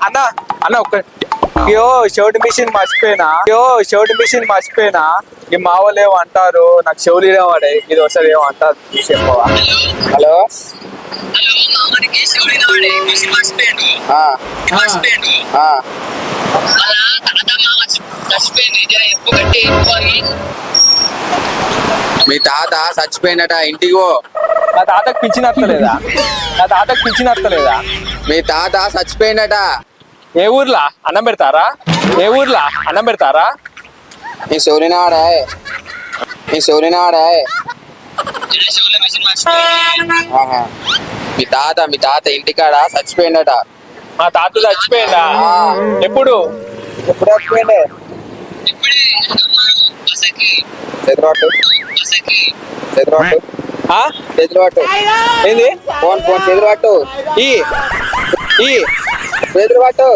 అన్న అన్న ఒక్క అయ్యో షర్ట్ మిషన్ మర్చిపోయినా ఈ మా వాళ్ళు ఏమో అంటారు నాకు చెవులు ఇవ్వడే ఇది ఒకసారి ఏమో అంటారు చెప్పవా. హలో మీ తాత చచ్చిపోయినట ఇంటికి పో. నా తాతకు పింఛన్ వస్తలేదా మీ తాత చచ్చిపోయినట. ఏ ఊర్లా అన్నం పెడతారా నీ సోలినాడే మీ తాత ఇంటికాడ చచ్చిపోయినట. మా తాత చచ్చిపోయిందా? ఎప్పుడు చచ్చిపోయిండే? చేతులు పట్టు ఏంది ఫోన్ చేతులు పట్టు చేతులు పట్టు